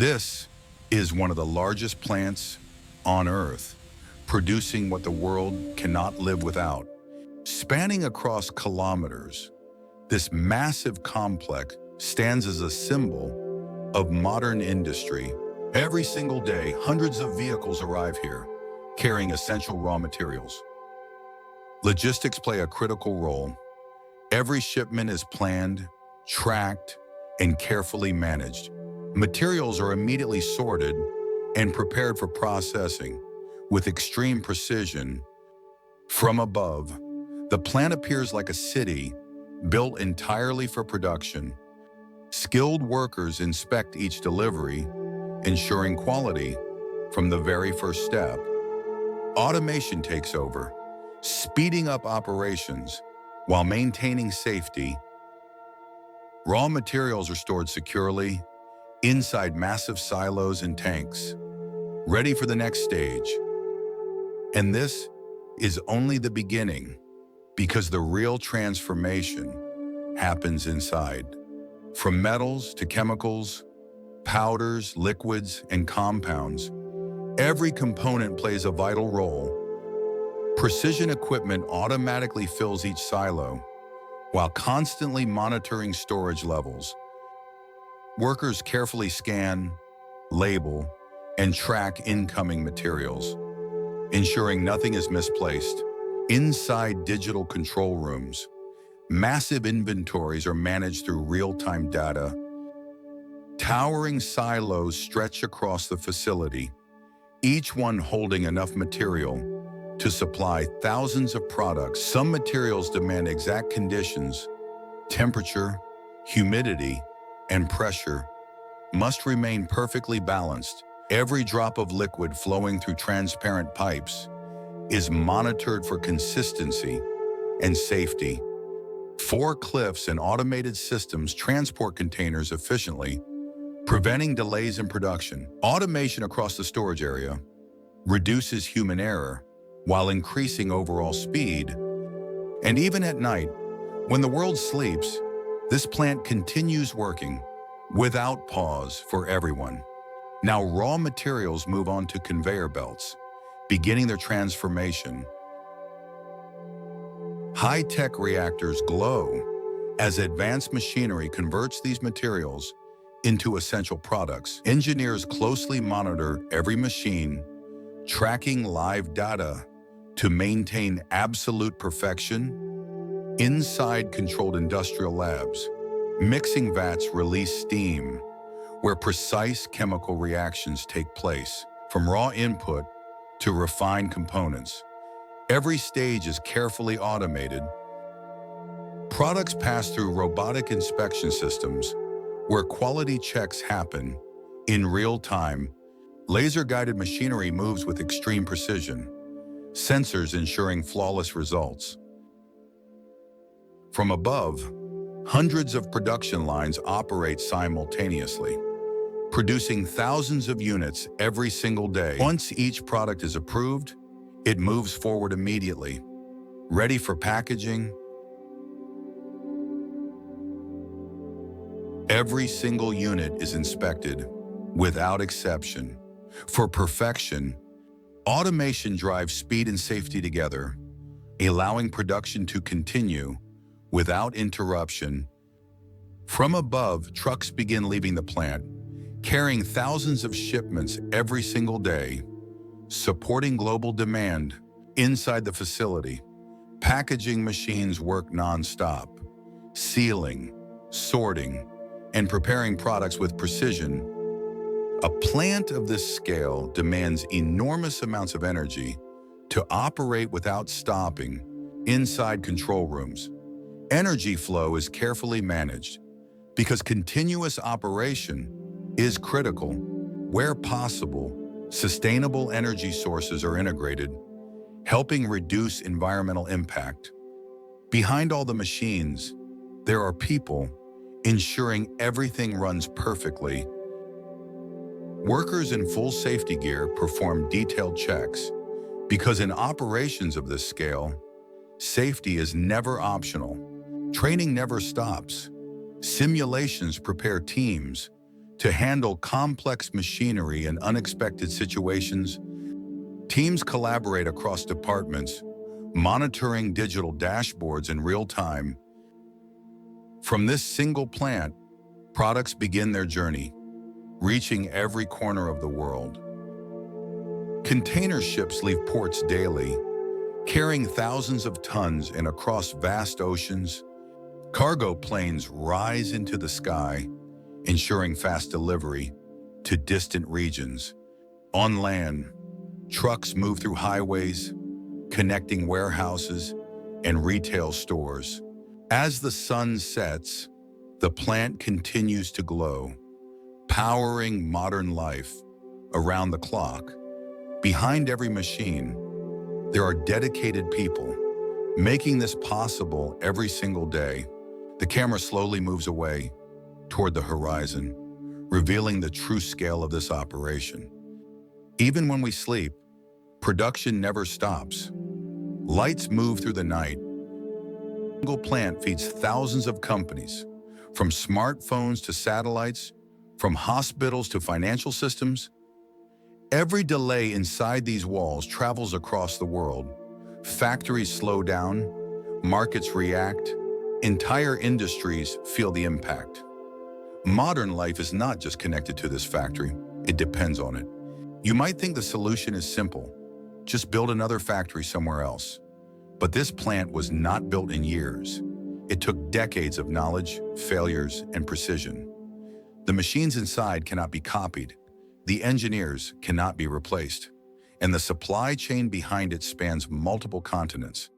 This is one of the largest plants on Earth, producing what the world cannot live without. Spanning across kilometers, this massive complex stands as a symbol of modern industry. Every single day, hundreds of vehicles arrive here, carrying essential raw materials. Logistics play a critical role. Every shipment is planned, tracked, and carefully managed. Materials are immediately sorted and prepared for processing with extreme precision. From above, the plant appears like a city built entirely for production. Skilled workers inspect each delivery, ensuring quality from the very first step. Automation takes over, speeding up operations while maintaining safety. Raw materials are stored securely inside massive silos and tanks, ready for the next stage. And this is only the beginning, because the real transformation happens inside. From metals to chemicals, powders, liquids, and compounds, every component plays a vital role. Precision equipment automatically fills each silo, while constantly monitoring storage levels. Workers carefully scan, label, and track incoming materials, ensuring nothing is misplaced. Inside digital control rooms, massive inventories are managed through real-time data. Towering silos stretch across the facility, each one holding enough material to supply thousands of products. Some materials demand exact conditions. Temperature, humidity, and pressure must remain perfectly balanced. Every drop of liquid flowing through transparent pipes is monitored for consistency and safety. Forklifts and automated systems transport containers efficiently, preventing delays in production. Automation across the storage area reduces human error while increasing overall speed. And even at night, when the world sleeps, this plant continues working without pause for everyone. Now raw materials move on to conveyor belts, beginning their transformation. High-tech reactors glow as advanced machinery converts these materials into essential products. Engineers closely monitor every machine, tracking live data to maintain absolute perfection. Inside controlled industrial labs, mixing vats release steam, where precise chemical reactions take place. From raw input to refined components, every stage is carefully automated. Products pass through robotic inspection systems, where quality checks happen in real time. Laser-guided machinery moves with extreme precision, sensors ensuring flawless results. From above, hundreds of production lines operate simultaneously, producing thousands of units every single day. Once each product is approved, it moves forward immediately, ready for packaging. Every single unit is inspected without exception. For perfection, automation drives speed and safety together, allowing production to continue without interruption. From above, trucks begin leaving the plant, carrying thousands of shipments every single day, supporting global demand. Inside the facility, packaging machines work non-stop, sealing, sorting, and preparing products with precision. A plant of this scale demands enormous amounts of energy to operate without stopping. Inside control rooms, energy flow is carefully managed because continuous operation is critical. Where possible, sustainable energy sources are integrated, helping reduce environmental impact. Behind all the machines, there are people ensuring everything runs perfectly. Workers in full safety gear perform detailed checks because in operations of this scale, safety is never optional. Training never stops. Simulations prepare teams To handle complex machinery and unexpected situations, teams collaborate across departments, monitoring digital dashboards in real time. From this single plant, products begin their journey, reaching every corner of the world. Container ships leave ports daily, carrying thousands of tons and across vast oceans. Cargo planes rise into the sky, ensuring fast delivery to distant regions. On land, trucks move through highways, connecting warehouses and retail stores. As the sun sets, the plant continues to glow, powering modern life around the clock. Behind every machine, there are dedicated people making this possible every single day. The camera slowly moves away toward the horizon, revealing the true scale of this operation. Even when we sleep, production never stops. Lights move through the night. A single plant feeds thousands of companies, from smartphones to satellites, from hospitals to financial systems. Every delay inside these walls travels across the world. Factories slow down, markets react, entire industries feel the impact. Modern life is not just connected to this factory, it depends on it. You might think the solution is simple, just build another factory somewhere else. But this plant was not built in years. It took decades of knowledge, failures, and precision. The machines inside cannot be copied. The engineers cannot be replaced, and the supply chain behind it spans multiple continents.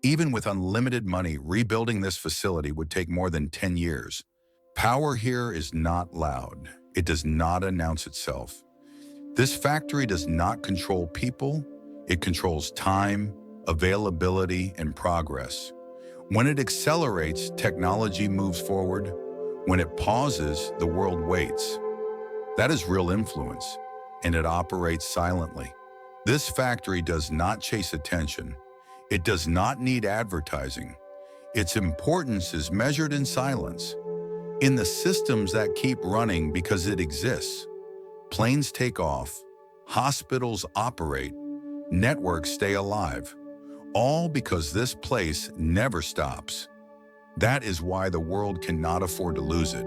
Even with unlimited money, rebuilding this facility would take more than 10 years. Power here is not loud. It does not announce itself. This factory does not control people. It controls time, availability, and progress. When it accelerates, technology moves forward. When it pauses, the world waits. That is real influence, and it operates silently. This factory does not chase attention. It does not need advertising. Its importance is measured in silence, in the systems that keep running because it exists. Planes take off, hospitals operate, networks stay alive, all because this place never stops. That is why the world cannot afford to lose it.